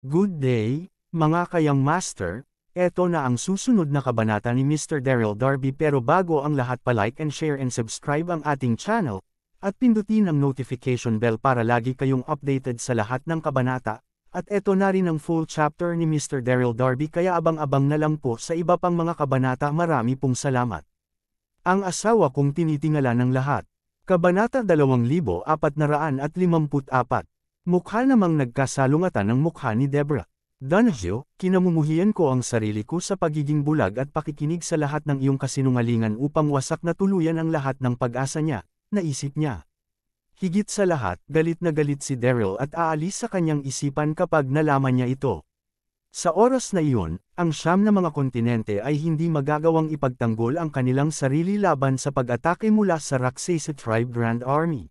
Good day, mga kayang master, eto na ang susunod na kabanata ni Mr. Daryl Darby pero bago ang lahat pa-like and share and subscribe ang ating channel, at pindutin ang notification bell para lagi kayong updated sa lahat ng kabanata, at eto na rin ang full chapter ni Mr. Daryl Darby kaya abang-abang na lang po sa iba pang mga kabanata. Marami pong salamat. Ang asawa kong tinitingala ng lahat. Kabanata 2454. Mukha namang nagkasalungatan ang mukha ni Deborah. Donahue, kinamumuhian ko ang sarili ko sa pagiging bulag at pakikinig sa lahat ng iyong kasinungalingan upang wasak na tuluyan ang lahat ng pag-asa niya, naisip niya. Higit sa lahat, galit na galit si Daryl at aalis sa kanyang isipan kapag nalaman niya ito. Sa oras na iyon, ang siyam na mga kontinente ay hindi magagawang ipagtanggol ang kanilang sarili laban sa pag-atake mula sa Rakshasa Tribe Grand Army.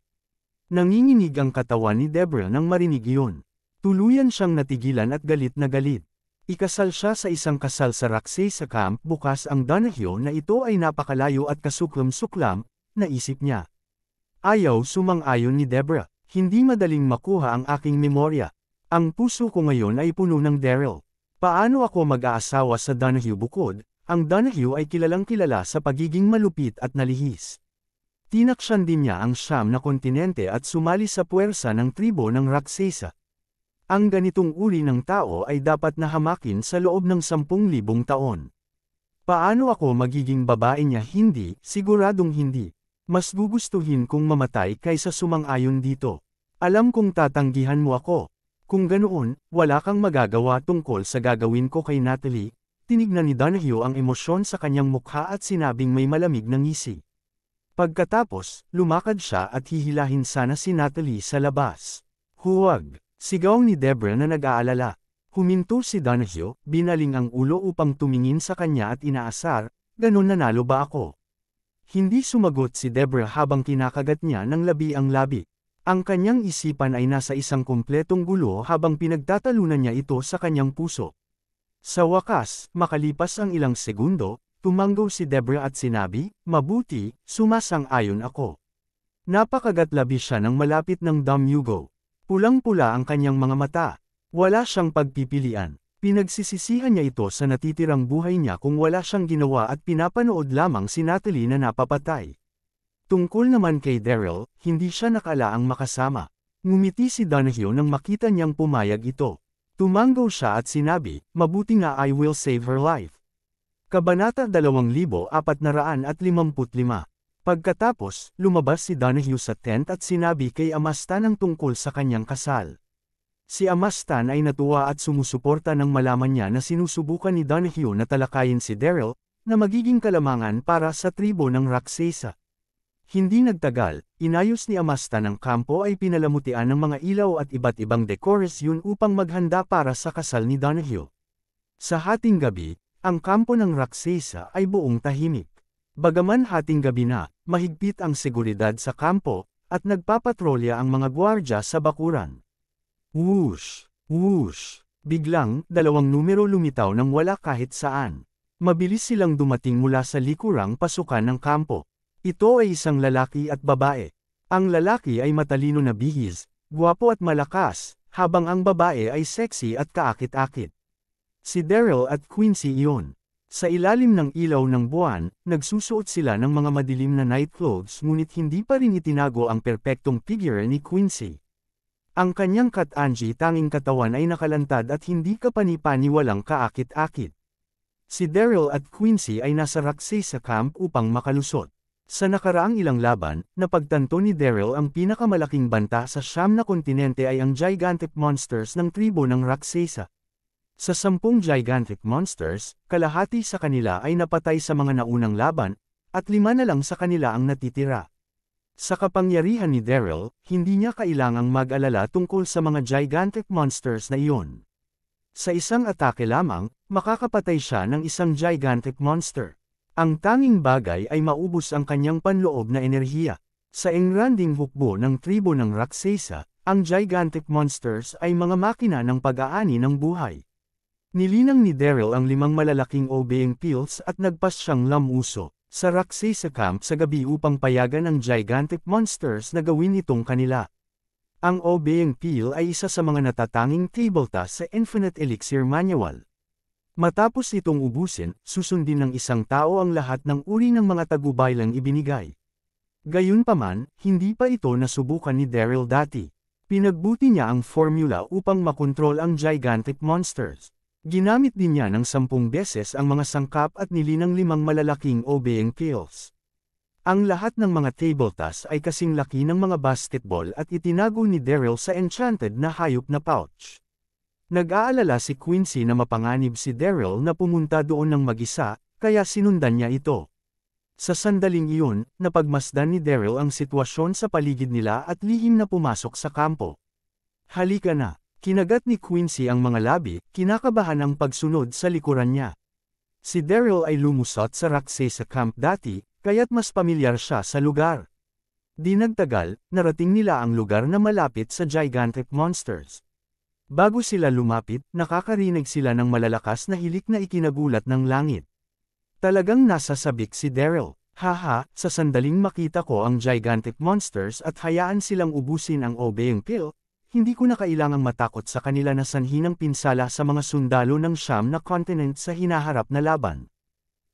Nanginginig ang katawan ni Deborah nang marinig iyon. Tuluyan siyang natigilan at galit na galit. Ikasal siya sa isang kasal sa Rakshasa Camp. Bukas ang Donahue na ito ay napakalayo at kasuklam-suklam, naisip niya. Ayaw sumang-ayon ni Deborah. Hindi madaling makuha ang aking memorya. Ang puso ko ngayon ay puno ng Daryl. Paano ako mag-aasawa sa Donahue bukod? Ang Donahue ay kilalang-kilala sa pagiging malupit at nalihis. Tinaksyan din niya ang siyam na kontinente at sumali sa puwersa ng tribo ng Rakshasa. Ang ganitong uri ng tao ay dapat na hamakin sa loob ng 10,000 taon. Paano ako magiging babae niya? Hindi, siguradong hindi. Mas gugustuhin kong mamatay kaysa sumang-ayon dito. Alam kong tatanggihan mo ako. Kung ganoon, wala kang magagawa tungkol sa gagawin ko kay Natalie. Tinignan ni Donahue ang emosyon sa kanyang mukha at sinabing may malamig na ngisi. Pagkatapos, lumakad siya at hihilahin sana si Natalie sa labas. Huwag! Sigaw ni Deborah na nag-aalala. Huminto si Donahue, binaling ang ulo upang tumingin sa kanya at inaasar, "Ganon nanalo ba ako?" Hindi sumagot si Deborah habang kinakagat niya ng labi ang labi. Ang kanyang isipan ay nasa isang kumpletong gulo habang pinagtatalunan niya ito sa kanyang puso. Sa wakas, makalipas ang ilang segundo, tumanggaw si Deborah at sinabi, "Mabuti, sumasang-ayon ako." Napakagatlabi siya ng malapit ng Donahue. Pulang-pula ang kanyang mga mata. Wala siyang pagpipilian. Pinagsisisihan niya ito sa natitirang buhay niya kung wala siyang ginawa at pinapanood lamang si Natalie na napapatay. Tungkol naman kay Daryl, hindi siya nakalaang makasama. Ngumiti si Donahue nang makita niyang pumayag ito. Tumanggaw siya at sinabi, "Mabuti nga, I will save her life." Kabanata 2455. Pagkatapos, lumabas si Donahue sa tent at sinabi kay Amastan ang tungkol sa kanyang kasal. Si Amastan ay natuwa at sumusuporta nang malaman niya na sinusubukan ni Donahue na talakayin si Daryl, na magiging kalamangan para sa tribo ng Rakshasa. Hindi nagtagal, inayos ni Amastan ang kampo ay pinalamutian ng mga ilaw at iba't ibang dekorasyon upang maghanda para sa kasal ni Donahue. Sa hating gabi, ang kampo ng Rakshasa ay buong tahimik. Bagaman hating gabi na, mahigpit ang seguridad sa kampo, at nagpapatrolya ang mga gwardya sa bakuran. Whoosh! Whoosh! Biglang, 2 numero lumitaw nang wala kahit saan. Mabilis silang dumating mula sa likurang pasukan ng kampo. Ito ay isang lalaki at babae. Ang lalaki ay matalino na bihis, gwapo at malakas, habang ang babae ay sexy at kaakit-akit. Si Daryl at Quincy iyon. Sa ilalim ng ilaw ng buwan, nagsusuot sila ng mga madilim na night clothes ngunit hindi pa rin itinago ang perpektong figure ni Quincy. Ang kanyang kat-anji tanging katawan ay nakalantad at hindi kapani-pani walang kaakit-akit. Si Daryl at Quincy ay nasa Rakshasa Camp upang makalusot. Sa nakaraang ilang laban, napagtanto ni Daryl ang pinakamalaking banta sa 9 na kontinente ay ang gigantic monsters ng tribo ng Rakshasa. Sa 10 gigantic monsters, kalahati sa kanila ay napatay sa mga naunang laban, at 5 na lang sa kanila ang natitira. Sa kapangyarihan ni Daryl, hindi niya kailangang mag-alala tungkol sa mga gigantic monsters na iyon. Sa isang atake lamang, makakapatay siya ng isang gigantic monster. Ang tanging bagay ay maubos ang kanyang panloob na enerhiya. Sa engranding hukbo ng tribo ng Rakshasa, ang gigantic monsters ay mga makina ng pag-aani ng buhay. Nilinang ni Daryl ang 5 malalaking obeying pills at nagpas siyang lamuso sa Rakshasa Camp sa gabi upang payagan ang gigantic monsters na gawin itong kanila. Ang Obeying Peel ay isa sa mga natatanging table task sa Infinite Elixir Manual. Matapos itong ubusin, susundin ng isang tao ang lahat ng uri ng mga tagubaylang ibinigay. Gayunpaman, hindi pa ito nasubukan ni Daryl dati. Pinagbuti niya ang formula upang makontrol ang gigantic monsters. Ginamit din niya ng 10 beses ang mga sangkap at nilinang 5 malalaking Obeying Peels. Ang lahat ng mga table tasks ay kasing laki ng mga basketball at itinago ni Daryl sa enchanted na hayop na pouch. Nag-aalala si Quincy na mapanganib si Daryl na pumunta doon ng mag-isa, kaya sinundan niya ito. Sa sandaling iyon, napagmasdan ni Daryl ang sitwasyon sa paligid nila at lihim na pumasok sa kampo. Halika na, kinagat ni Quincy ang mga labi, kinakabahan ang pagsunod sa likuran niya. Si Daryl ay lumusot sa Roxy sa camp dati, kaya't mas pamilyar siya sa lugar. Di nagtagal, narating nila ang lugar na malapit sa gigantic monsters. Bago sila lumapit, nakakarinig sila ng malalakas na hilik na ikinagulat ng langit. Talagang nasasabik si Daryl. Haha, sa sandaling makita ko ang gigantic monsters at hayaan silang ubusin ang Obeying Peel, hindi ko na kailangang matakot sa kanila na sanhi ng pinsala sa mga sundalo ng Siyam na continent sa hinaharap na laban.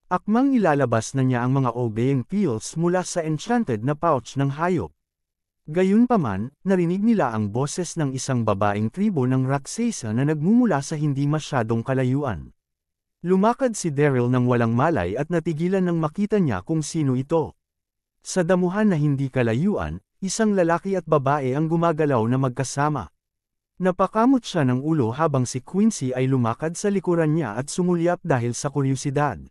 Akmang ilalabas na niya ang mga Obeying Peels mula sa enchanted na pouch ng hayop. Gayunpaman, narinig nila ang boses ng isang babaeng tribo ng Raksasa na nagmumula sa hindi masyadong kalayuan. Lumakad si Daryl ng walang malay at natigilan nang makita niya kung sino ito. Sa damuhan na hindi kalayuan, isang lalaki at babae ang gumagalaw na magkasama. Napakamot siya ng ulo habang si Quincy ay lumakad sa likuran niya at sumulyap dahil sa kuryosidad.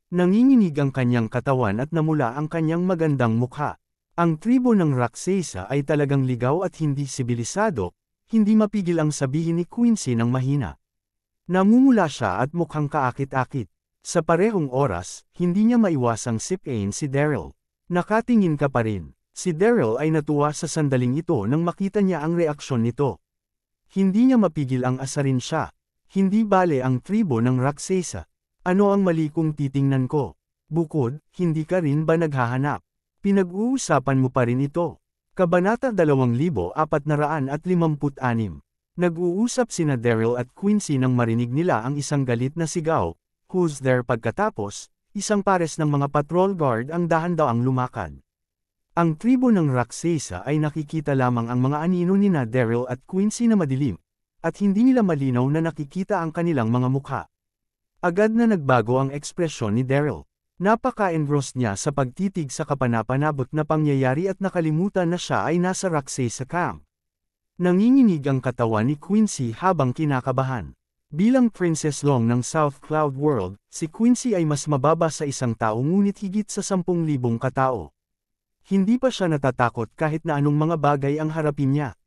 Nanginginig ang kanyang katawan at namula ang kanyang magandang mukha. Ang tribo ng Raksasa ay talagang ligaw at hindi sibilisado, hindi mapigil ang sabihin ni Quincy ng mahina. Namumula siya at mukhang kaakit-akit. Sa parehong oras, hindi niya maiwasang sipain si Daryl. Nakatingin ka pa rin. Si Daryl ay natuwa sa sandaling ito nang makita niya ang reaksyon nito. Hindi niya mapigil ang asarin siya. Hindi bale ang tribo ng Raksasa. Ano ang mali kung titingnan ko? Bukod, hindi ka rin ba naghahanap? Pinag-uusapan mo pa rin ito. Kabanata 2456. Nag-uusap sina Daryl at Quincy nang marinig nila ang isang galit na sigaw, "Who's there?" Pagkatapos, isang pares ng mga patrol guard ang dahan-daang lumakad. Ang tribo ng Raksasa ay nakikita lamang ang mga anino nina Daryl at Quincy na madilim, at hindi nila malinaw na nakikita ang kanilang mga mukha. Agad na nagbago ang ekspresyon ni Daryl. Napaka-engrossed niya sa pagtitig sa kapanapanabot na pangyayari at nakalimutan na siya ay nasa Raksasa camp. Nanginginig ang katawan ni Quincy habang kinakabahan. Bilang Princess Long ng South Cloud World, si Quincy ay mas mababa sa isang tao ngunit higit sa 10,000 katao. Hindi pa siya natatakot kahit na anong mga bagay ang harapin niya.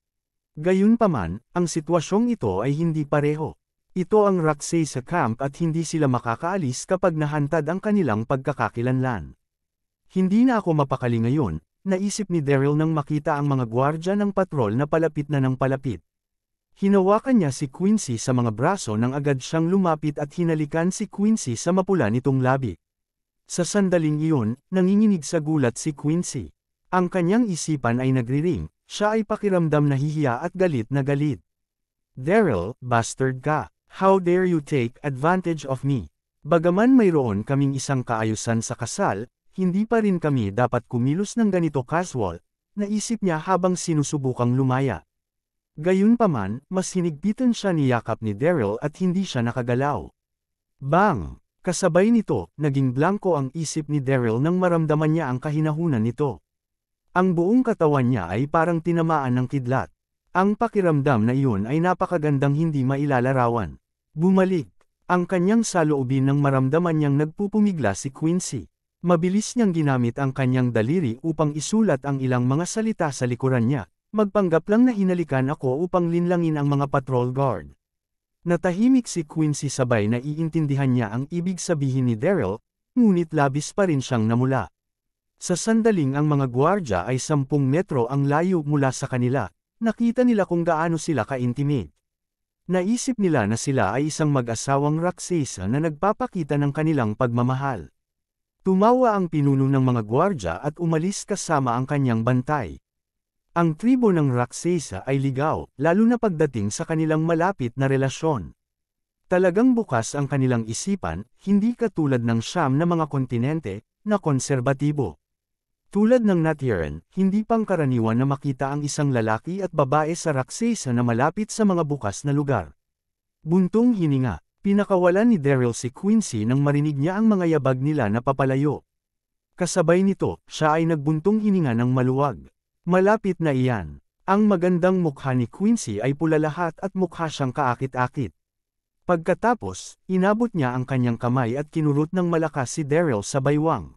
Gayunpaman, ang sitwasyong ito ay hindi pareho. Ito ang Raksasa camp at hindi sila makakaalis kapag nahantad ang kanilang pagkakakilanlan. Hindi na ako mapakali ngayon, naisip ni Daryl nang makita ang mga gwardya ng patrol na palapit na ng palapit. Hinawakan niya si Quincy sa mga braso nang agad siyang lumapit at hinalikan si Quincy sa mapula nitong labi. Sa sandaling iyon, nanginginig sa gulat si Quincy. Ang kanyang isipan ay nagriring, siya ay pakiramdam na hihiya at galit na galit. "Daryl, bastard ka. How dare you take advantage of me? Bagaman mayroon kaming isang kaayusan sa kasal, hindi pa rin kami dapat kumilos ng ganito casual," naisip niya habang sinusubukang lumaya. Gayunpaman, mas hinigpitan siya niyakap ni Daryl at hindi siya nakagalaw. Bang! Kasabay nito, naging blanko ang isip ni Daryl nang maramdaman niya ang kahinahunan nito. Ang buong katawan niya ay parang tinamaan ng kidlat. Ang pakiramdam na iyon ay napakagandang hindi mailalarawan. Bumalik. Ang kanyang saloobin nang maramdaman niyang nagpupumigla si Quincy. Mabilis niyang ginamit ang kanyang daliri upang isulat ang ilang mga salita sa likuran niya. "Magpanggap lang na hinalikan ako upang linlangin ang mga patrol guard." Natahimik si Quincy sabay na iintindihan niya ang ibig sabihin ni Daryl, ngunit labis pa rin siyang namula. Sa sandaling ang mga gwardya ay 10 metro ang layo mula sa kanila, nakita nila kung gaano sila ka-intimate. Naisip nila na sila ay isang mag-asawang Raksasa na nagpapakita ng kanilang pagmamahal. Tumawa ang pinuno ng mga gwardya at umalis kasama ang kanyang bantay. Ang tribo ng Raksasa ay ligaw, lalo na pagdating sa kanilang malapit na relasyon. Talagang bukas ang kanilang isipan, hindi katulad ng siyam na mga kontinente, na konserbatibo. Tulad ng Natiran, hindi pangkaraniwan na makita ang isang lalaki at babae sa Raksasa na malapit sa mga bukas na lugar. Buntong hininga, pinakawalan ni Daryl si Quincy nang marinig niya ang mga yabag nila na papalayo. Kasabay nito, siya ay nagbuntong hininga ng maluwag. Malapit na iyan. Ang magandang mukha ni Quincy ay pula lahat at mukha siyang kaakit-akit. Pagkatapos, inabot niya ang kanyang kamay at kinurot ng malakas si Daryl sa baywang.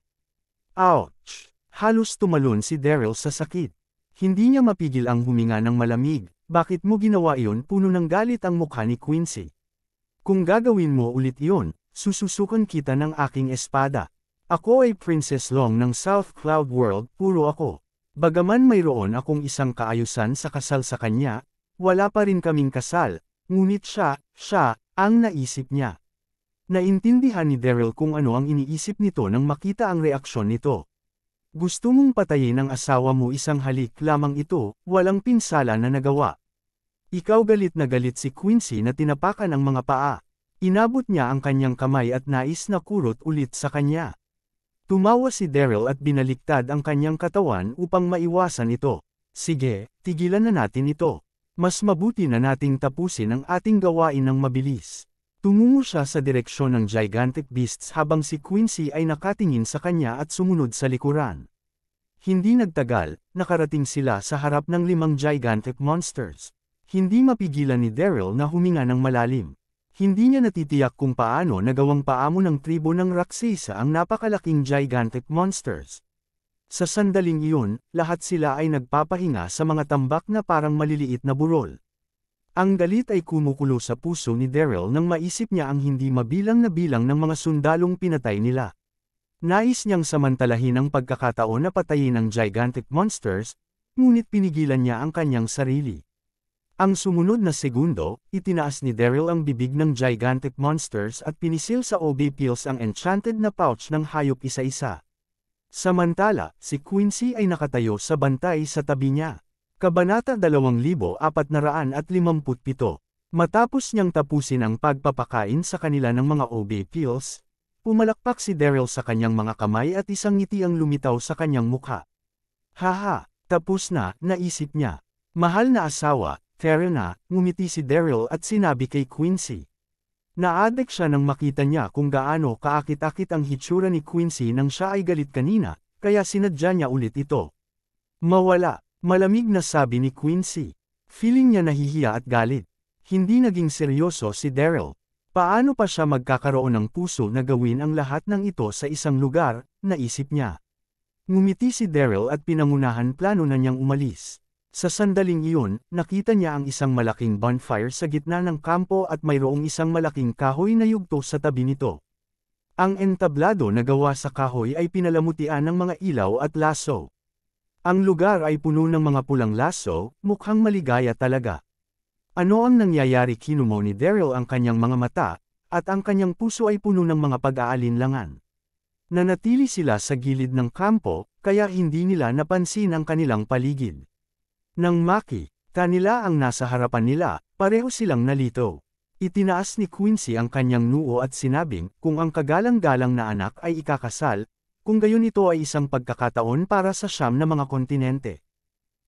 Ouch! Halos tumalon si Daryl sa sakit. Hindi niya mapigil ang huminga ng malamig. Bakit mo ginawa iyon? Puno ng galit ang mukha ni Quincy. Kung gagawin mo ulit iyon, sususukan kita ng aking espada. Ako ay Princess Long ng South Cloud World, puro ako. Bagaman mayroon akong isang kaayusan sa kasal sa kanya, wala pa rin kaming kasal, ngunit siya, ang naisip niya. Naintindihan ni Daryl kung ano ang iniisip nito nang makita ang reaksyon nito. Gusto mong patayin ang asawa mo, isang halik lamang ito, walang pinsala na nagawa. Ikaw, galit na galit si Quincy na tinapakan ang mga paa. Inabot niya ang kanyang kamay at nais na kurot ulit sa kanya. Tumawa si Daryl at binaliktad ang kanyang katawan upang maiwasan ito. Sige, tigilan na natin ito. Mas mabuti na nating tapusin ang ating gawain ng mabilis. Tumungo siya sa direksyon ng gigantic beasts habang si Quincy ay nakatingin sa kanya at sumunod sa likuran. Hindi nagtagal, nakarating sila sa harap ng 5 gigantic monsters. Hindi mapigilan ni Daryl na huminga ng malalim. Hindi niya natitiyak kung paano nagawang paamo ng tribo ng Raksasa ang napakalaking gigantic monsters. Sa sandaling iyon, lahat sila ay nagpapahinga sa mga tambak na parang maliliit na burol. Ang galit ay kumukulo sa puso ni Daryl nang maisip niya ang hindi mabilang na bilang ng mga sundalong pinatay nila. Nais niyang samantalahin ang pagkakataon na patayin ang gigantic monsters, ngunit pinigilan niya ang kanyang sarili. Ang sumunod na segundo, itinaas ni Daryl ang bibig ng gigantic monsters at pinisil sa OB pills ang enchanted na pouch ng hayop isa-isa. Samantala, si Quincy ay nakatayo sa bantay sa tabi niya. Kabanata 2457. Matapos niyang tapusin ang pagpapakain sa kanila ng mga OB pills, pumalakpak si Daryl sa kanyang mga kamay at isang ngiti ang lumitaw sa kanyang mukha. Haha, tapos na, naisip niya. Mahal na asawa, Tara na, ngumiti si Daryl at sinabi kay Quincy. Naadek siya nang makita niya kung gaano kaakit-akit ang hitsura ni Quincy nang siya ay galit kanina, kaya sinadya niya ulit ito. Mawala, malamig na sabi ni Quincy. Feeling niya nahihiya at galit. Hindi naging seryoso si Daryl. Paano pa siya magkakaroon ng puso na gawin ang lahat ng ito sa isang lugar, naisip niya. Ngumiti si Daryl at pinangunahan plano na niyang umalis. Sa sandaling iyon, nakita niya ang isang malaking bonfire sa gitna ng kampo at mayroong isang malaking kahoy na yugto sa tabi nito. Ang entablado na gawa sa kahoy ay pinalamutian ng mga ilaw at laso. Ang lugar ay puno ng mga pulang laso, mukhang maligaya talaga. Ano ang nangyayari? Kinumo ni Daryl ang kanyang mga mata, at ang kanyang puso ay puno ng mga pag-aalinlangan. Nanatili sila sa gilid ng kampo, kaya hindi nila napansin ang kanilang paligid. Nang makita nila ang nasa harapan nila, pareho silang nalito. Itinaas ni Quincy ang kanyang noo at sinabing, kung ang kagalang-galang na anak ay ikakasal, kung gayon ito ay isang pagkakataon para sa siyam na mga kontinente.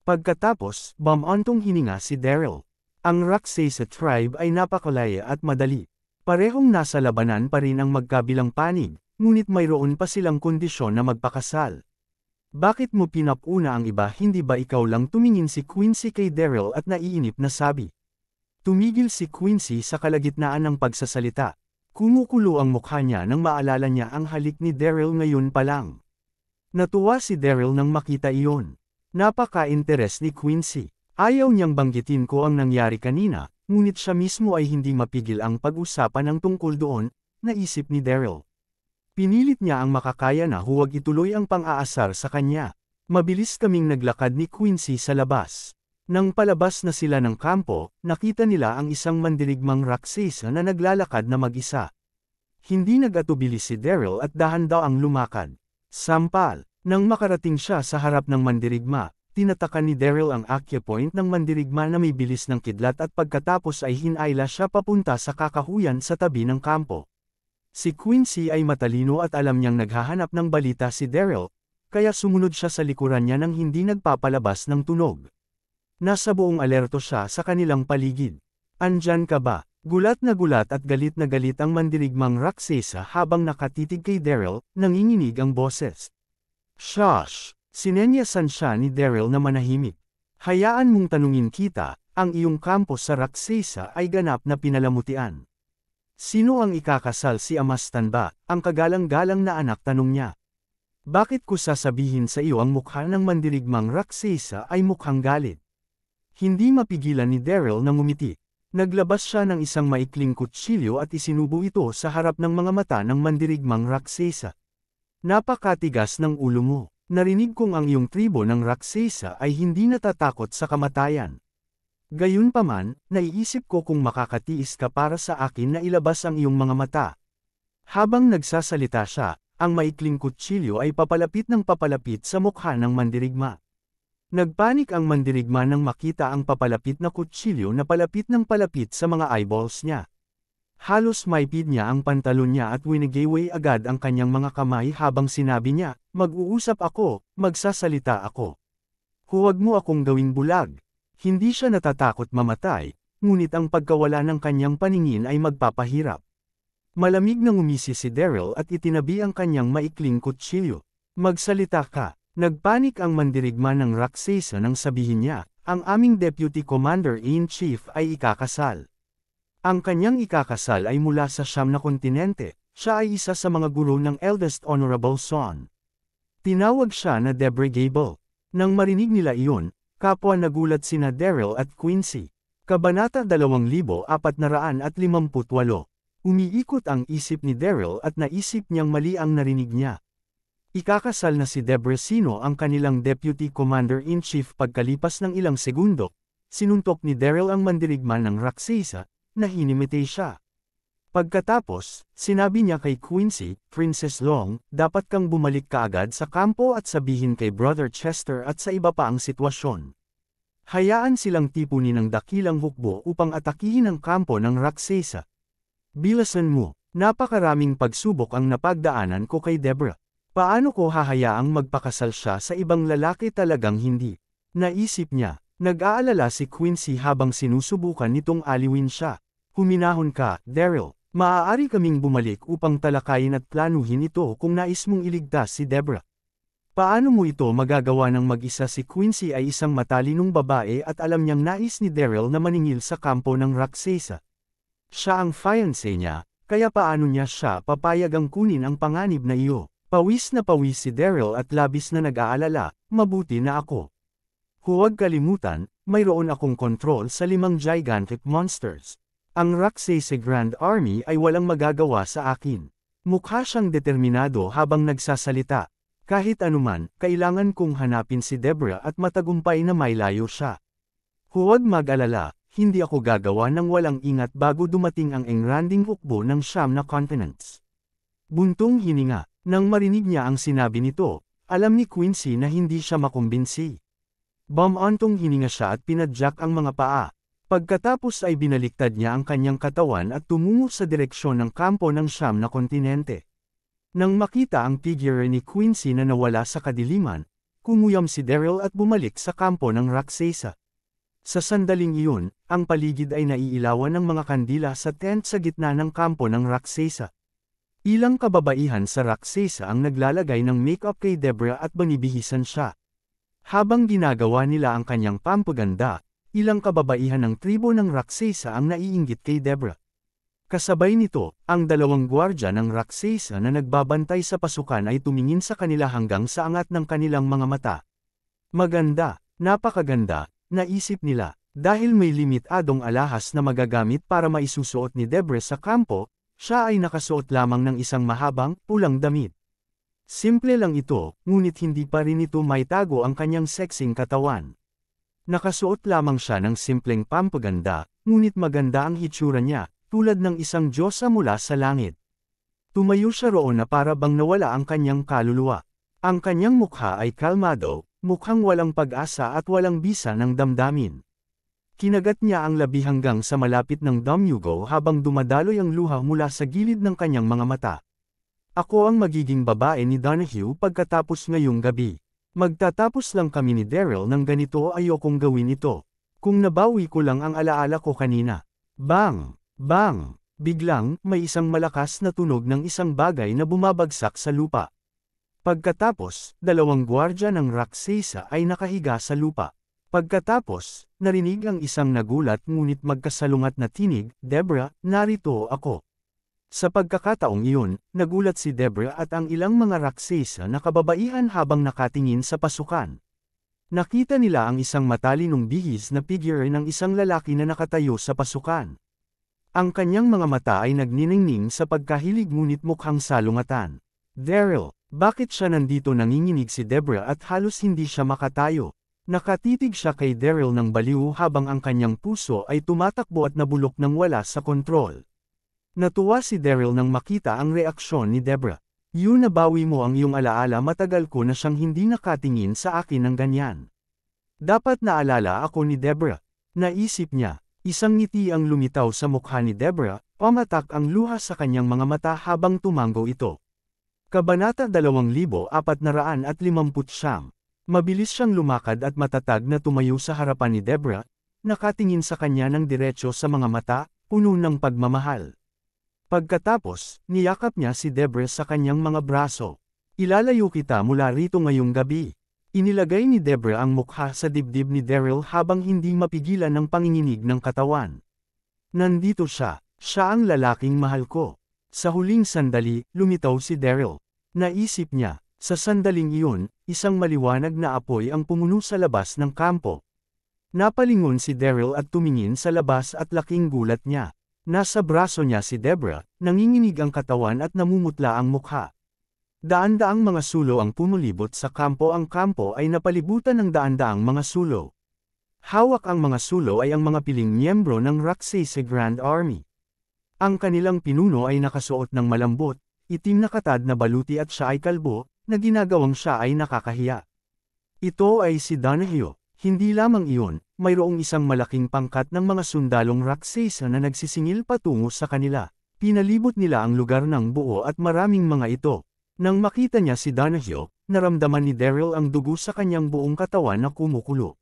Pagkatapos, bumantong hininga si Daryl. Ang Raksasa tribe ay napakalaya at madali. Parehong nasa labanan pa rin ang magkabilang panig, ngunit mayroon pa silang kondisyon na magpakasal. Bakit mo pinapuna ang iba? Hindi ba ikaw lang? Tumingin si Quincy kay Daryl at naiinip na sabi. Tumigil si Quincy sa kalagitnaan ng pagsasalita. Kumukulo ang mukha niya nang maalala niya ang halik ni Daryl ngayon pa lang. Natuwa si Daryl nang makita iyon. Napaka-interes ni Quincy. Ayaw niyang banggitin ko ang nangyari kanina, ngunit siya mismo ay hindi mapigil ang pag-usapan ng tungkol doon, naisip ni Daryl. Pinilit niya ang makakaya na huwag ituloy ang pang-aasar sa kanya. Mabilis kaming naglakad ni Quincy sa labas. Nang palabas na sila ng kampo, nakita nila ang isang mandirigmang Raksasa na naglalakad na mag-isa. Hindi nag-atubili si Daryl at dahan daw ang lumakad. Sampal, nang makarating siya sa harap ng mandirigma, Tinatakan ni Daryl ang acupoint ng mandirigma na may bilis ng kidlat at pagkatapos ay hinayla siya papunta sa kakahuyan sa tabi ng kampo. Si Quincy ay matalino at alam niyang naghahanap ng balita si Daryl, kaya sumunod siya sa likuran niya nang hindi nagpapalabas ng tunog. Nasa buong alerto siya sa kanilang paligid. Andyan ka ba? Gulat na gulat at galit na galit ang mandirigmang Raksesa habang nakatitig kay Daryl, nanginginig ang boses. Shush! Sinenyasan siya ni Daryl na manahimik. Hayaan mong tanungin kita, ang iyong kampo sa Raksesa ay ganap na pinalamutian. Sino ang ikakasal, si Amastan ba? Ang kagalang-galang na anak, tanong niya. Bakit ko sasabihin sa iyo ang mukha ng mandirigmang Raksesa ay mukhang galit? Hindi mapigilan ni Daryl na ngumiti. Naglabas siya ng isang maikling kutsilyo at isinubo ito sa harap ng mga mata ng mandirigmang Raksesa. Napakatigas ng ulo mo. Narinig kong ang iyong tribo ng Raksesa ay hindi natatakot sa kamatayan. Gayunpaman, naiisip ko kung makakatiis ka para sa akin na ilabas ang iyong mga mata. Habang nagsasalita siya, ang maikling kutsilyo ay papalapit ng papalapit sa mukha ng mandirigma. Nagpanik ang mandirigma nang makita ang papalapit na kutsilyo na palapit ng palapit sa mga eyeballs niya. Halos maipid niya ang pantalon niya at winigayway agad ang kanyang mga kamay habang sinabi niya, mag-uusap ako, magsasalita ako. Huwag mo akong gawing bulag. Hindi siya natatakot mamatay, ngunit ang pagkawala ng kanyang paningin ay magpapahirap. Malamig na ngumisi si Daryl at itinabi ang kanyang maikling kutsilyo. Magsalita ka. Nagpanik ang mandirigma ng Raksesa nang sabihin niya, ang aming Deputy Commander-in-Chief ay ikakasal. Ang kanyang ikakasal ay mula sa Siyam na kontinente, siya ay isa sa mga guro ng Eldest Honorable Son. Tinawag siya na Debre Gable. Nang marinig nila iyon, kapwa nagulat sina Daryl at Quincy. Kabanata 2458. Umiikot ang isip ni Daryl at naisip niyang mali ang narinig niya. Ikakasal na si Debre, sino ang kanilang Deputy Commander-in-Chief? Pagkalipas ng ilang segundo, sinuntok ni Daryl ang mandirigma ng Raksesa, na hinimite siya. Pagkatapos, sinabi niya kay Quincy, Princess Long, dapat kang bumalik kaagad sa kampo at sabihin kay Brother Chester at sa iba pa ang sitwasyon. Hayaan silang tipunin ng dakilang hukbo upang atakihin ang kampo ng Raksesa. Bilasan mo, napakaraming pagsubok ang napagdaanan ko kay Deborah. Paano ko hahayaang magpakasal siya sa ibang lalaki? Talagang hindi. Naisip niya. Nag-aalala si Quincy habang sinusubukan nitong aliwin siya. Huminahon ka, Daryl. Maaari kaming bumalik upang talakayin at planuhin ito kung nais mong iligtas si Deborah. Paano mo ito magagawa ng mag-isa? Si Quincy ay isang matalinong babae at alam niyang nais ni Daryl na maningil sa kampo ng Raksesa. Siya ang fiancé niya, kaya paano niya siya papayagang kunin ang panganib na iyo? Pawis na pawis si Daryl at labis na nag-aalala, mabuti na ako. Huwag kalimutan, mayroon akong kontrol sa 5 gigantic monsters. Ang Raksesa Grand Army ay walang magagawa sa akin. Mukha siyang determinado habang nagsasalita. Kahit anuman, kailangan kong hanapin si Deborah at matagumpay na mailayo siya. Huwag mag-alala, hindi ako gagawa ng walang ingat bago dumating ang engranding hukbo ng Siyam na continents. Buntong hininga. Nang marinig niya ang sinabi nito, alam ni Quincy na hindi siya makumbinsi. Bumantong hininga siya at pinadyak ang mga paa. Pagkatapos ay binaliktad niya ang kanyang katawan at tumungo sa direksyon ng kampo ng Siyam na kontinente. Nang makita ang figure ni Quincy na nawala sa kadiliman, kumuyam si Daryl at bumalik sa kampo ng Raksesa. Sa sandaling iyon, ang paligid ay naiilawan ng mga kandila sa tent sa gitna ng kampo ng Raksesa. Ilang kababaihan sa Raksesa ang naglalagay ng makeup kay Deborah at banibihisan siya. Habang ginagawa nila ang kanyang pampaganda, ilang kababaihan ng tribo ng Raksesa ang naiinggit kay Deborah. Kasabay nito, ang 2 gwardya ng Raksesa na nagbabantay sa pasukan ay tumingin sa kanila hanggang sa angat ng kanilang mga mata. Maganda, napakaganda, naisip nila, dahil may limitadong alahas na magagamit para maisusuot ni Deborah sa kampo, siya ay nakasuot lamang ng isang mahabang, pulang damit. Simple lang ito, ngunit hindi pa rin ito maitago ang kanyang sexing katawan. Nakasuot lamang siya ng simpleng pampaganda, ngunit maganda ang hitsura niya, tulad ng isang diyosa mula sa langit. Tumayo siya roon na para bang nawala ang kanyang kaluluwa. Ang kanyang mukha ay kalmado, mukhang walang pag-asa at walang bisa ng damdamin. Kinagat niya ang labi hanggang sa malapit ng damyugo habang dumadaloy ang luha mula sa gilid ng kanyang mga mata. Ako ang magiging babae ni Donahue pagkatapos ngayong gabi. Magtatapos lang kami ni Daryl ng ganito, ayokong gawin ito. Kung nabawi ko lang ang alaala ko kanina. Bang! Bang! Biglang, may isang malakas na tunog ng isang bagay na bumabagsak sa lupa. Pagkatapos, dalawang gwardya ng Raksasa ay nakahiga sa lupa. Pagkatapos, narinig ang isang nagulat ngunit magkasalungat na tinig, "Debra, narito ako." Sa pagkakataong iyon, nagulat si Debra at ang ilang mga Raksasa na kababaihan habang nakatingin sa pasukan. Nakita nila ang isang matalinong bihis na figure ng isang lalaki na nakatayo sa pasukan. Ang kanyang mga mata ay nagniningning sa pagkahilig ngunit mukhang salungatan. "Daryl, bakit siya nandito?" nanginginig si Debra at halos hindi siya makatayo. Nakatitig siya kay Daryl ng baliw habang ang kanyang puso ay tumatakbo at nabulok ng wala sa kontrol. Natuwa si Daryl nang makita ang reaksyon ni Debra. "Yun, nabawi mo ang iyong alaala, matagal ko na siyang hindi nakatingin sa akin ng ganyan." Dapat naalala ako ni Debra. Naisip niya. Isang ngiti ang lumitaw sa mukha ni Debra, pamatak ang luha sa kanyang mga mata habang tumango ito. Kabanata 2459. Mabilis siyang lumakad at matatag na tumayo sa harapan ni Debra, nakatingin sa kanya ng diretso sa mga mata, puno ng pagmamahal. Pagkatapos, niyakap niya si Debra sa kanyang mga braso. "Ilalayo kita mula rito ngayong gabi." Inilagay ni Debra ang mukha sa dibdib ni Daryl habang hindi mapigilan ng panginginig ng katawan. "Nandito siya, siya ang lalaking mahal ko." Sa huling sandali, lumitaw si Daryl. Naisip niya. Sa sandaling iyon, isang maliwanag na apoy ang pumuno sa labas ng kampo. Napalingon si Daryl at tumingin sa labas at laking gulat niya. Nasa braso niya si Debra, nanginginig ang katawan at namumutla ang mukha. Daan-daang mga sulo ang pumulibot sa kampo. Ang kampo ay napalibutan ng daan-daang mga sulo. Hawak ang mga sulo ay ang mga piling miyembro ng Raksasa Grand Army. Ang kanilang pinuno ay nakasuot ng malambot, itim na katad na baluti at siya ay kalbo, na ginagawang siya ay nakakahiya. Ito ay si Donahue. Hindi lamang iyon, mayroong isang malaking pangkat ng mga sundalong Raksasa na nagsisingil patungo sa kanila. Pinalibot nila ang lugar ng buo at maraming mga ito. Nang makita niya si Donahue, naramdaman ni Daryl ang dugo sa kanyang buong katawan na kumukulo.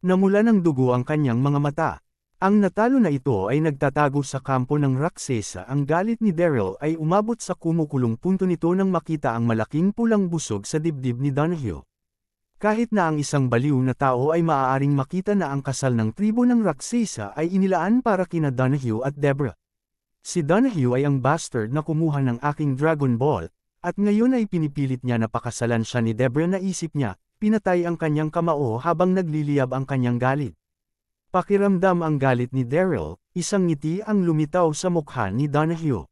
Namula ng dugo ang kanyang mga mata. Ang natalo na ito ay nagtatago sa kampo ng Raksasa. Ang galit ni Daryl ay umabot sa kumukulong punto nito nang makita ang malaking pulang busog sa dibdib ni Donahue. Kahit na ang isang baliw na tao ay maaaring makita na ang kasal ng tribo ng Raksasa ay inilaan para kina Donahue at Debra. Si Donahue ay ang bastard na kumuha ng aking Dragon Ball, at ngayon ay pinipilit niya na pakasalan siya ni Debra. Naisip niya, pinatay ang kanyang kamao habang nagliliyab ang kanyang galit. Pakiramdam ang galit ni Daryl, isang ngiti ang lumitaw sa mukha ni Donahue.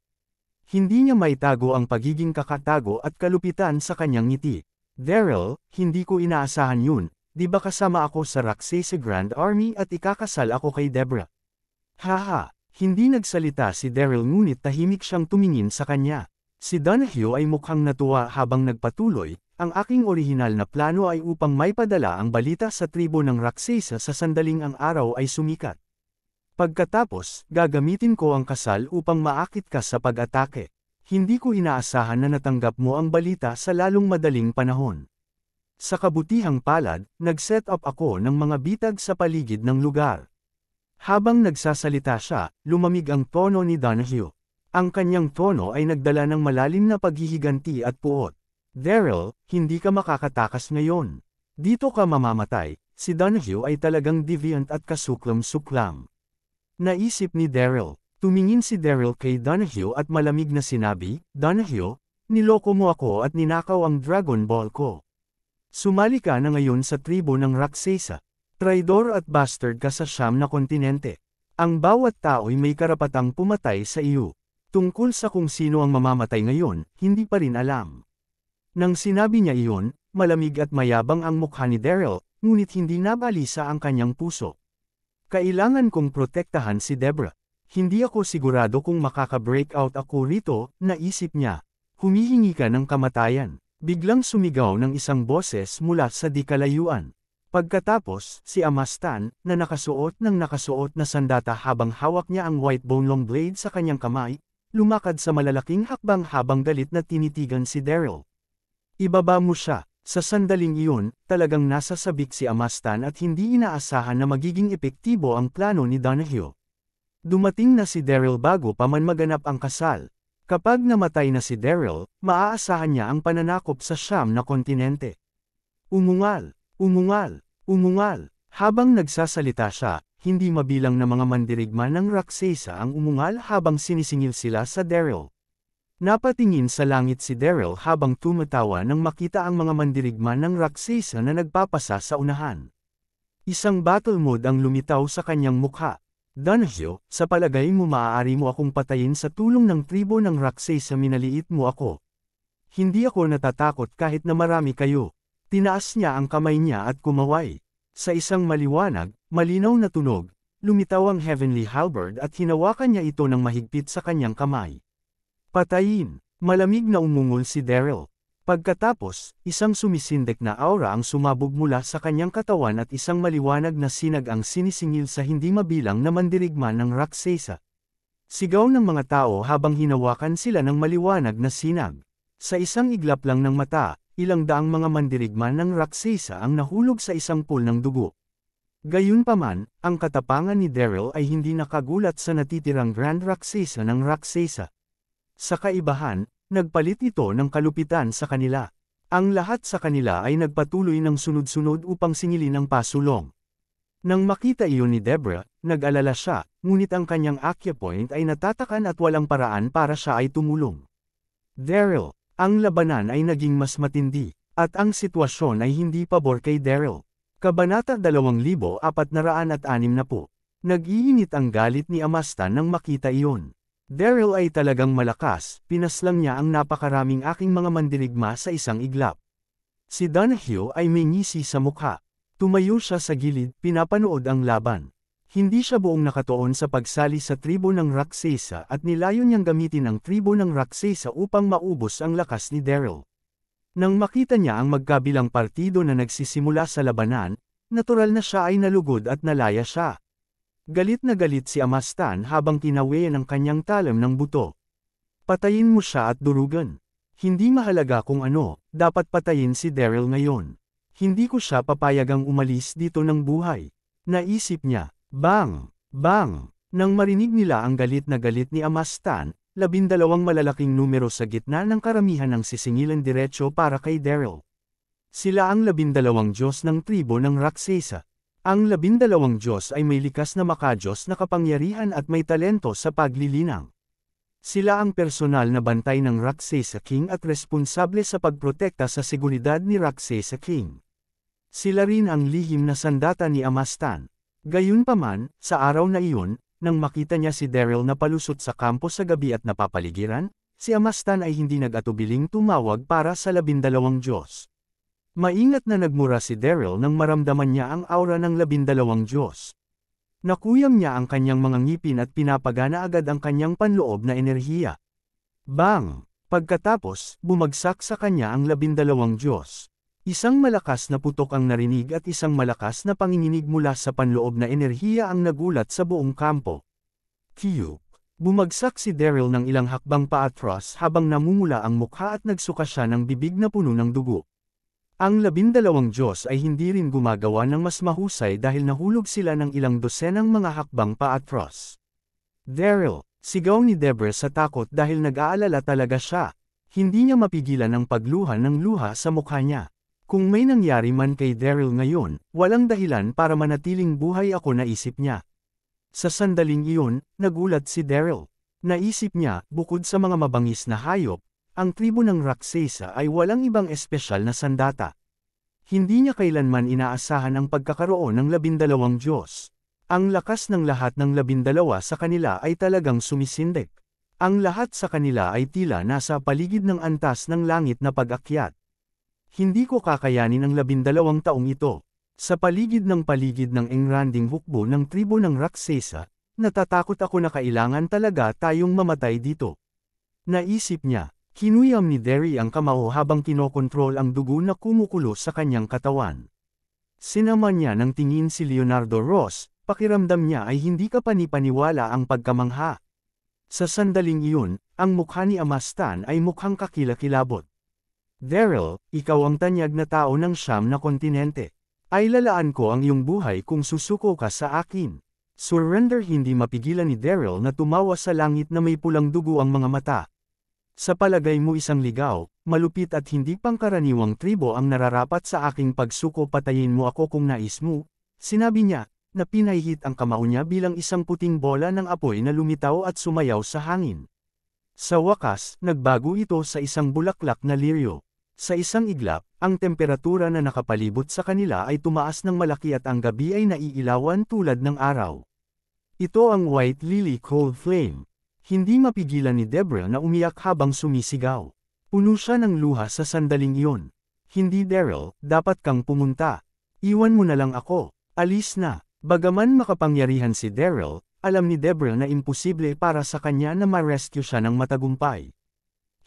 Hindi niya maitago ang pagiging kakatago at kalupitan sa kanyang ngiti. "Daryl, hindi ko inaasahan yun, di ba kasama ako sa Raksasa Grand Army at ikakasal ako kay Debra?" "Haha." Hindi nagsalita si Daryl ngunit tahimik siyang tumingin sa kanya. Si Donahue ay mukhang natuwa habang nagpatuloy, "Ang aking orihinal na plano ay upang maipadala ang balita sa tribo ng Raksasa sa sandaling ang araw ay sumikat. Pagkatapos, gagamitin ko ang kasal upang maakit ka sa pag-atake. Hindi ko inaasahan na natanggap mo ang balita sa lalong madaling panahon." Sa kabutihang palad, nag-set up ako ng mga bitag sa paligid ng lugar. Habang nagsasalita siya, lumamig ang tono ni Donahue. Ang kanyang tono ay nagdala ng malalim na paghihiganti at puot. "Daryl, hindi ka makakatakas ngayon. Dito ka mamamatay." Si Donahue ay talagang deviant at kasuklam-suklam. Naisip ni Daryl. Tumingin si Daryl kay Donahue at malamig na sinabi, "Donahue, niloko mo ako at ninakaw ang Dragon Ball ko. Sumali ka na ngayon sa tribo ng Raksasa. Traidor at bastard ka sa siyam na kontinente. Ang bawat tao'y may karapatang pumatay sa iyo. Tungkol sa kung sino ang mamamatay ngayon, hindi pa rin alam." Nang sinabi niya iyon, malamig at mayabang ang mukha ni Daryl, ngunit hindi nabalisa ang kanyang puso. "Kailangan kong protektahan si Debra. Hindi ako sigurado kung makaka-break out ako rito," naisip niya. "Humihingi ka ng kamatayan. Biglang sumigaw ng isang boses mula sa di kalayuan. Pagkatapos, si Amastan, na nakasuot na sandata habang hawak niya ang white bone long blade sa kanyang kamay, lumakad sa malalaking hakbang habang galit na tinitigan si Daryl. Ibaba mo siya. Sa sandaling iyon, talagang nasa sabik si Amastan at hindi inaasahan na magiging epektibo ang plano ni Donahue. Dumating na si Daryl bago pa man maganap ang kasal. Kapag namatay na si Daryl, maaasahan niya ang pananakop sa siyam na kontinente. Umungal, umungal, umungal. Habang nagsasalita siya, hindi mabilang na mga mandirigma ng Rakshasa ang umungal habang sinisingil sila sa Daryl. Napatingin sa langit si Daryl habang tumatawa nang makita ang mga mandirigma ng Rakshasa na nagpapasa sa unahan. Isang battle mode ang lumitaw sa kanyang mukha. Donahue, sa palagay mo maaari mo akong patayin sa tulong ng tribo ng Rakshasa, minaliit mo ako. Hindi ako natatakot kahit na marami kayo. Tinaas niya ang kamay niya at kumaway. Sa isang maliwanag, malinaw na tunog, lumitaw ang Heavenly Halberd at hinawakan niya ito ng mahigpit sa kanyang kamay. Patayin! Malamig na umungol si Daryl. Pagkatapos, isang sumisindek na aura ang sumabog mula sa kanyang katawan at isang maliwanag na sinag ang sinisingil sa hindi mabilang na mandirigma ng Rakshasa. Sigaw ng mga tao habang hinawakan sila ng maliwanag na sinag. Sa isang iglap lang ng mata, ilang daang mga mandirigma ng Rakshasa ang nahulog sa isang pool ng dugo. Gayunpaman, ang katapangan ni Daryl ay hindi nakagulat sa natitirang Grand Rakshasa ng Rakshasa. Sa kaibahan, nagpalit ito ng kalupitan sa kanila. Ang lahat sa kanila ay nagpatuloy ng sunod-sunod upang singilin ang pasulong. Nang makita iyon ni Deborah, nag-alala siya, ngunit ang kanyang acupoint ay natatakan at walang paraan para siya ay tumulong. Daryl, ang labanan ay naging mas matindi, at ang sitwasyon ay hindi pabor kay Daryl. Kabanata 2460. Nag-iinit ang galit ni Amastan nang makita iyon. Daryl ay talagang malakas, pinaslang niya ang napakaraming aking mga mandirigma sa isang iglap. Si Donahue ay may ngisi sa mukha. Tumayo siya sa gilid, pinapanood ang laban. Hindi siya buong nakatuon sa pagsali sa tribo ng Rakshasa at nilayon niyang gamitin ang tribo ng Rakshasa upang maubos ang lakas ni Daryl. Nang makita niya ang magkabilang partido na nagsisimula sa labanan, natural na siya ay nalugod at nalaya siya. Galit na galit si Amastan habang tinawian ang kanyang talam ng buto. Patayin mo siya at durugan. Hindi mahalaga kung ano, dapat patayin si Daryl ngayon. Hindi ko siya papayagang umalis dito ng buhay. Naisip niya, bang, bang. Nang marinig nila ang galit na galit ni Amastan, 12 malalaking numero sa gitna ng karamihan ng sisingilan diretsyo para kay Daryl. Sila ang 12 Diyos ng tribo ng Rakshasa. Ang 12 Diyos ay may likas na makadiyos na kapangyarihan at may talento sa paglilinang. Sila ang personal na bantay ng Rakshasa King at responsable sa pagprotekta sa seguridad ni Rakshasa King. Sila rin ang lihim na sandata ni Amastan. Gayunpaman, sa araw na iyon, nang makita niya si Daryl na palusot sa kampo sa gabi at napapaligiran, si Amastan ay hindi nag-atubiling tumawag para sa 12 Diyos. Maingat na nagmura si Daryl nang maramdaman niya ang aura ng 12 Diyos. Nakuyam niya ang kanyang mga ngipin at pinapagana agad ang kanyang panloob na enerhiya. Bang! Pagkatapos, bumagsak sa kanya ang 12 Diyos. Isang malakas na putok ang narinig at isang malakas na panginginig mula sa panloob na enerhiya ang nagulat sa buong kampo. Kiyuk! Bumagsak si Daryl ng ilang hakbang paatras habang namumula ang mukha at nagsuka siya ng bibig na puno ng dugo. Ang 12 Diyos ay hindi rin gumagawa ng mas mahusay dahil nahulog sila ng ilang dosenang mga hakbang paatras. Daryl, sigaw ni Deborah sa takot dahil nag-aalala talaga siya. Hindi niya mapigilan ang pagluha ng luha sa mukha niya. Kung may nangyari man kay Daryl ngayon, walang dahilan para manatiling buhay ako, naisip niya. Sa sandaling iyon, nagulat si Daryl. Naisip niya, bukod sa mga mabangis na hayop, ang tribo ng Rakshasa ay walang ibang espesyal na sandata. Hindi niya kailanman inaasahan ang pagkakaroon ng 12 Diyos. Ang lakas ng lahat ng 12 sa kanila ay talagang sumisindek. Ang lahat sa kanila ay tila nasa paligid ng antas ng langit na pag-akyat. Hindi ko kakayanin ang 12 taong ito. Sa paligid ng engranding hukbo ng tribo ng Rakshasa, natatakot ako na kailangan talaga tayong mamatay dito. Naisip niya. Kinuyam ni Derry ang kamao habang kinokontrol ang dugo na kumukulo sa kanyang katawan. Sinama niya ng tingin si Leonardo Ross, pakiramdam niya ay hindi kapani-paniwala ang pagkamangha. Sa sandaling iyon, ang mukha ni Amastan ay mukhang kakilakilabot. Daryl, ikaw ang tanyag na tao ng 9 na kontinente. Ay lalaan ko ang iyong buhay kung susuko ka sa akin. Surrender. Hindi mapigilan ni Daryl na tumawa sa langit na may pulang dugo ang mga mata. Sa palagay mo isang ligaw, malupit at hindi pangkaraniwang tribo ang nararapat sa aking pagsuko. Patayin mo ako kung nais mo, sinabi niya, na pinahihit ang kamao niya bilang isang puting bola ng apoy na lumitaw at sumayaw sa hangin. Sa wakas, nagbago ito sa isang bulaklak na liryo. Sa isang iglap, ang temperatura na nakapalibot sa kanila ay tumaas ng malaki at ang gabi ay naiilawan tulad ng araw. Ito ang White Lily Cold Flame. Hindi mapigilan ni Deborah na umiyak habang sumisigaw. Puno siya ng luha sa sandaling iyon. Hindi Daryl, dapat kang pumunta. Iwan mo na lang ako. Alis na. Bagaman makapangyarihan si Daryl, alam ni Deborah na imposible para sa kanya na ma-rescue siya ng matagumpay.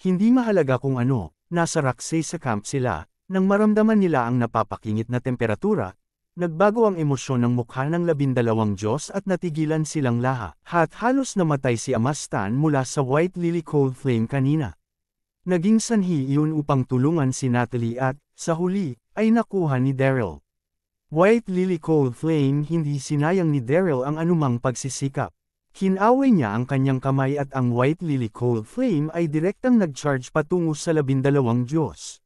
Hindi mahalaga kung ano, nasa Raksay sa camp sila, nang maramdaman nila ang napapakingit na temperatura, nagbago ang emosyon ng mukha ng 12 Diyos at natigilan silang lahat. Halos namatay si Amastan mula sa White Lily Cold Flame kanina. Naging sanhi iyon upang tulungan si Natalie at, sa huli, ay nakuha ni Daryl. White Lily Cold Flame. Hindi sinayang ni Daryl ang anumang pagsisikap. Kinaway niya ang kanyang kamay at ang White Lily Cold Flame ay direktang nag-charge patungo sa 12 Diyos.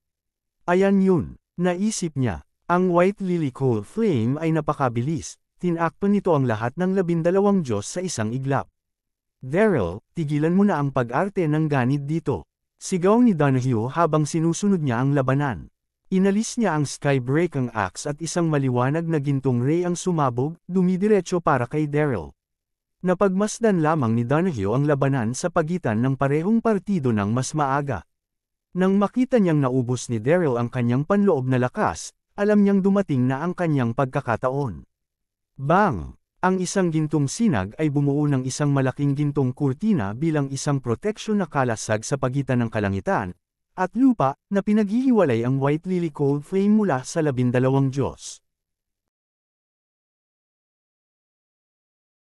Ayan yun, naisip niya. Ang White Lily Cold Flame ay napakabilis, tinakpan nito ang lahat ng 12 Diyos sa isang iglap. Daryl, tigilan mo na ang pag-arte ng ganid dito. Sigaw ni Donahue habang sinusunod niya ang labanan. Inalis niya ang Skybreaking Axe at isang maliwanag na gintong ray ang sumabog, dumidiretso para kay Daryl. Napagmasdan lamang ni Donahue ang labanan sa pagitan ng parehong partido ng mas maaga. Nang makita niyang naubos ni Daryl ang kanyang panloob na lakas, alam niyang dumating na ang kanyang pagkakataon. Bang! Ang isang gintong sinag ay bumuo ng isang malaking gintong kurtina bilang isang proteksyon na kalasag sa pagitan ng kalangitan at lupa na pinaghihiwalay ang White Lily Cold Flame mula sa 12 Diyos.